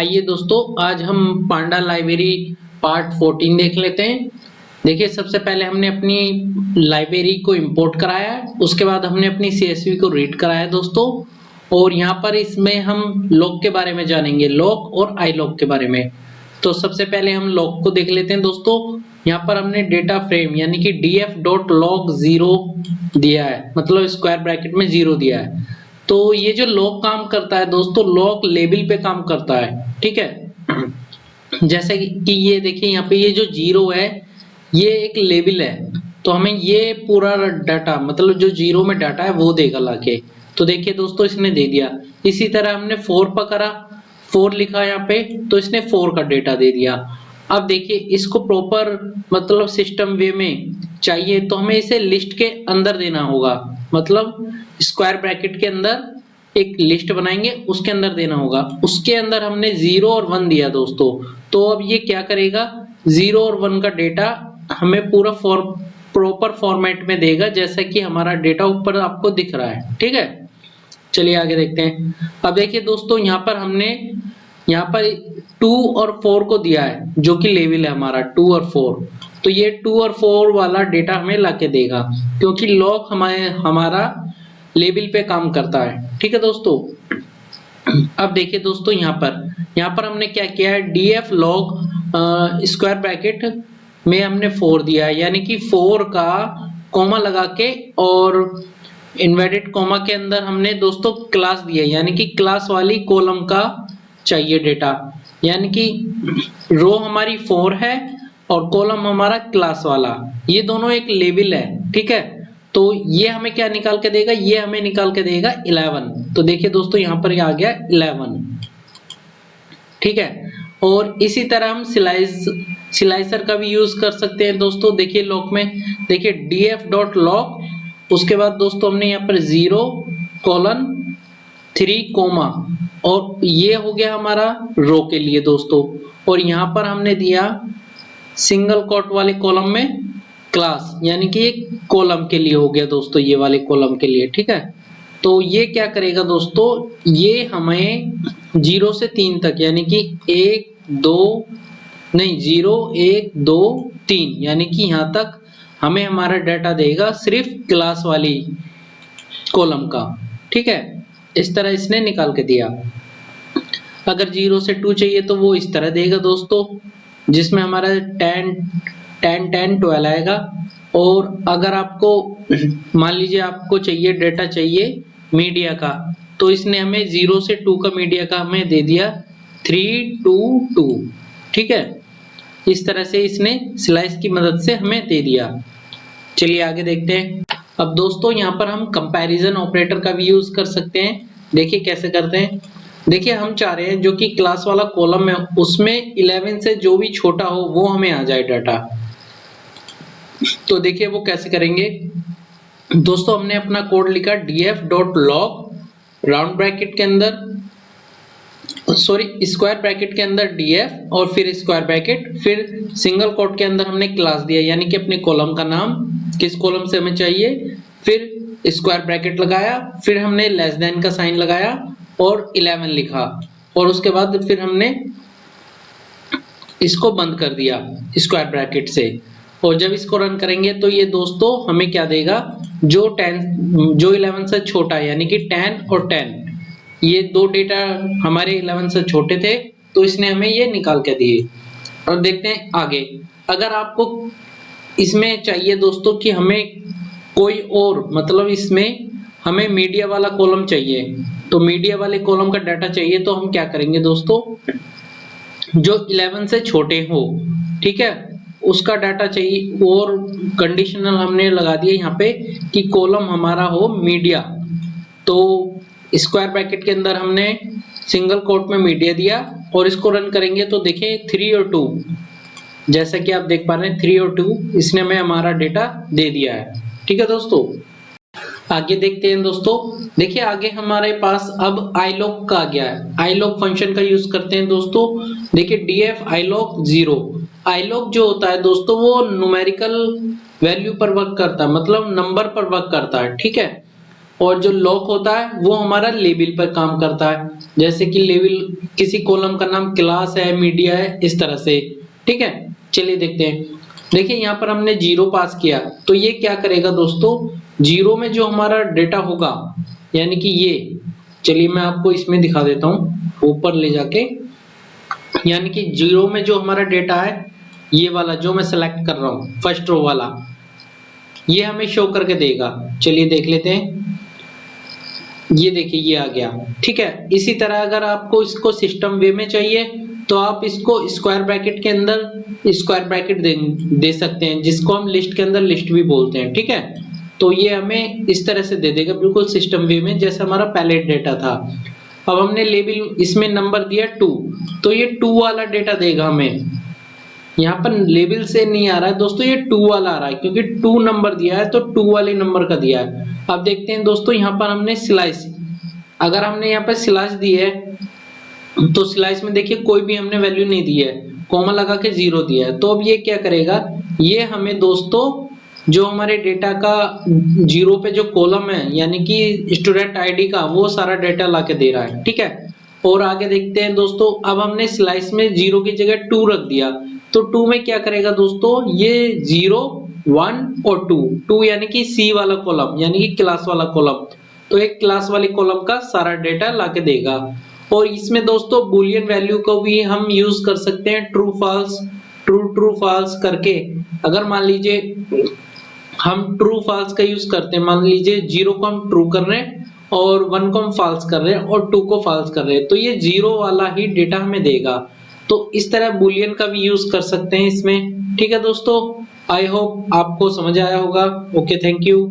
आइए दोस्तों, आज हम पांडा लाइब्रेरी पार्ट 14 देख लेते हैं। देखिए, सबसे पहले हमने अपनी लाइब्रेरी को इंपोर्ट कराया, उसके बाद हमने अपनी CSV को रीड कराया दोस्तों। और यहाँ पर इसमें हम लॉग के बारे में जानेंगे, लॉग और आई लॉग के बारे में। तो सबसे पहले हम लॉग को देख लेते हैं दोस्तों। यहाँ पर हमने डेटा फ्रेम यानी कि df.log0 दिया है, मतलब स्क्वायर ब्रैकेट में 0 दिया है। तो ये जो लॉग काम करता है दोस्तों, लॉग लेबल पे काम करता है, ठीक है। जैसे कि ये देखिए, यहाँ पे ये जो 0 है ये एक लेबल है, तो हमें ये पूरा डाटा मतलब जो 0 में डाटा है वो देगा लाके। तो देखिए दोस्तों, इसने दे दिया। इसी तरह हमने 4 पकड़ा, 4 लिखा यहाँ पे, तो इसने 4 का डेटा दे दिया। अब देखिए, इसको प्रॉपर मतलब सिस्टम वे में चाहिए तो हमें इसे लिस्ट के अंदर देना होगा, मतलब स्क्वायर ब्रैकेट के अंदर एक लिस्ट बनाएंगे, उसके अंदर देना होगा। उसके अंदर हमने 0 और 1 दिया दोस्तों। तो अब ये क्या करेगा, 0 और 1 का डेटा हमें पूरा प्रॉपर फॉर्मेट में देगा, जैसा कि हमारा डेटा ऊपर आपको दिख रहा है, ठीक है। चलिए आगे देखते हैं। अब देखिए दोस्तों, यहाँ पर हमने यहाँ पर 2 और 4 को दिया है, जो कि लेवल है हमारा 2 और 4। तो ये 2 और 4 वाला डेटा हमें लाके देगा, क्योंकि लॉग हमारा लेवल पे काम करता है, ठीक है दोस्तों। अब देखिए दोस्तों, यहाँ पर हमने क्या किया है, df log स्क्वायर ब्रैकेट में हमने 4 दिया है, यानी कि 4 का कॉमा लगा के और इन्वर्टेड कॉमा के अंदर हमने दोस्तों क्लास दिया है, यानी कि क्लास वाली कॉलम का चाहिए डेटा। यानी कि रो हमारी 4 है और कॉलम हमारा क्लास वाला, ये दोनों एक लेबल है, ठीक है। तो ये हमें क्या निकाल के देगा, ये हमें निकाल के देगा 11। तो देखिए दोस्तों, यहाँ पर आ गया 11, ठीक है। और इसी तरह हम स्लाइसर का भी यूज कर सकते हैं दोस्तों। देखिए लॉग में, देखिए df.log, उसके बाद दोस्तों हमने यहाँ पर 0:3 कोमा, और ये हो गया हमारा रो के लिए दोस्तों। और यहाँ पर हमने दिया सिंगल कोट वाले कॉलम में क्लास, यानी कि एक कॉलम के लिए हो गया दोस्तों, ये वाले कॉलम के लिए, ठीक है। तो ये क्या करेगा दोस्तों, ये हमें 0 से 3 तक, यानी कि 0 1 2 3, यानी कि यहाँ तक हमें हमारा डाटा देगा सिर्फ क्लास वाली कॉलम का, ठीक है। इस तरह इसने निकाल के दिया। अगर 0 से 2 चाहिए तो वो इस तरह देगा दोस्तों, जिसमें हमारा 10 10 10 12 आएगा। और अगर आपको मान लीजिए आपको चाहिए डेटा चाहिए मीडिया का, तो इसने हमें 0 से 2 का मीडिया का हमें दे दिया 3 2 2, ठीक है। इस तरह से इसने स्लाइस की मदद से हमें दे दिया। चलिए आगे देखते हैं। अब दोस्तों, यहाँ पर हम कंपैरिजन ऑपरेटर का भी यूज कर सकते हैं। देखिए कैसे करते हैं। देखिए, हम चाह रहे हैं जो कि क्लास वाला कॉलम है उसमें 11 से जो भी छोटा हो वो हमें आ जाए डाटा। तो देखिए वो कैसे करेंगे दोस्तों। हमने अपना कोड लिखा df.log राउंड ब्रैकेट के अंदर, सॉरी स्क्वायर ब्रैकेट के अंदर df और फिर स्क्वायर ब्रैकेट, फिर सिंगल कोट के अंदर हमने क्लास दिया, यानी कि अपने कॉलम का नाम, किस कॉलम से हमें चाहिए, फिर स्क्वायर ब्रैकेट लगाया, फिर हमने लेस देन का साइन लगाया और 11 लिखा, और उसके बाद फिर हमने इसको बंद कर दिया स्क्वायर ब्रैकेट से। और जब इसको रन करेंगे तो ये दोस्तों हमें क्या देगा, जो 11 से छोटा है, यानी कि 10 और 10, ये दो डेटा हमारे 11 से छोटे थे, तो इसने हमें ये निकाल के दिए। और देखते हैं आगे। अगर आपको इसमें चाहिए दोस्तों कि हमें कोई और, मतलब इसमें हमें मीडिया वाला कॉलम चाहिए, तो मीडिया वाले कॉलम का डाटा चाहिए, तो हम क्या करेंगे दोस्तों, जो 11 से छोटे हो, ठीक है, उसका डाटा चाहिए। और कंडीशनल हमने लगा दिया यहाँ पे कि कॉलम हमारा हो मीडिया। तो स्क्वायर ब्रैकेट के अंदर हमने सिंगल कोट में मीडिया दिया, और इसको रन करेंगे तो देखें 3 और 2, जैसा कि आप देख पा रहे हैं 3 और 2 इसने हमें हमारा डेटा दे दिया है, ठीक है दोस्तों। आगे देखते हैं दोस्तों। देखिए आगे हमारे पास अब ilog का आ गया है। ilog फंक्शन का यूज करते हैं दोस्तों। देखिए df ilog 0, ilog जो होता है दोस्तों वो न्यूमेरिकल वैल्यू पर वर्क करता है, मतलब नंबर पर वर्क करता है, ठीक है। और जो लॉक होता है वो हमारा लेबल पर काम करता है, जैसे कि लेबल किसी कॉलम का नाम क्लास है, मीडिया है, इस तरह से। ठीक है, चलिए देखते हैं। देखिए यहाँ पर हमने 0 पास किया तो ये क्या करेगा दोस्तों, 0 में जो हमारा डेटा होगा यानी कि ये, चलिए मैं आपको इसमें दिखा देता हूँ ऊपर ले जाके, यानी कि 0 में जो हमारा डेटा है ये वाला जो मैं सेलेक्ट कर रहा हूँ फर्स्ट रो वाला, ये हमें शो करके देगा। चलिए देख लेते हैं, ये देखिए ये आ गया। ठीक है, इसी तरह अगर आपको इसको सिस्टम वे में चाहिए तो आप इसको स्क्वायर ब्रैकेट के अंदर स्क्वायर ब्रैकेट दे सकते हैं, जिसको हम लिस्ट के अंदर लिस्ट भी बोलते हैं। ठीक है, तो ये हमें इस तरह से दे देगा बिल्कुल सिस्टम वे में, जैसे हमारा पैलेट डेटा था। अब हमने लेबल इसमें नंबर दिया 2, तो ये 2 वाला डेटा देगा हमें। यहाँ पर लेबल से नहीं आ रहा है दोस्तों, ये 2 वाला आ रहा है क्योंकि 2 नंबर दिया है तो 2 वाले नंबर का दिया है। अब देखते हैं दोस्तों, यहाँ पर हमने स्लाइस, अगर हमने यहाँ पर स्लाइस दी है तो स्लाइस में देखिए कोई भी हमने वैल्यू नहीं दी है, कॉमा लगा के 0 दिया है। तो अब ये क्या करेगा, ये हमें दोस्तों जो हमारे डेटा का 0 पे जो कॉलम है यानी कि स्टूडेंट आईडी का, वो सारा डेटा ला के दे रहा है। ठीक है, और आगे देखते हैं दोस्तों, अब हमने स्लाइस में 0 की जगह 2 रख दिया, तो 2 में क्या करेगा दोस्तों, ये 0 1 और 2 यानी कि सी वाला कॉलम यानी कि क्लास वाला कॉलम, तो एक क्लास वाले कॉलम का सारा डेटा ला के देगा। और इसमें दोस्तों बुलियन वैल्यू को भी हम यूज कर सकते हैं, true false, true true false करके। अगर मान लीजिए हम ट्रू फॉल्स का यूज करते हैं, मान लीजिए 0 को हम ट्रू कर रहे हैं और 1 को हम फॉल्स कर रहे हैं और 2 को फॉल्स कर रहे हैं, तो ये 0 वाला ही डेटा हमें देगा। तो इस तरह बुलियन का भी यूज कर सकते हैं इसमें। ठीक है दोस्तों, आई होप आपको समझ आया होगा। Okay, thank you.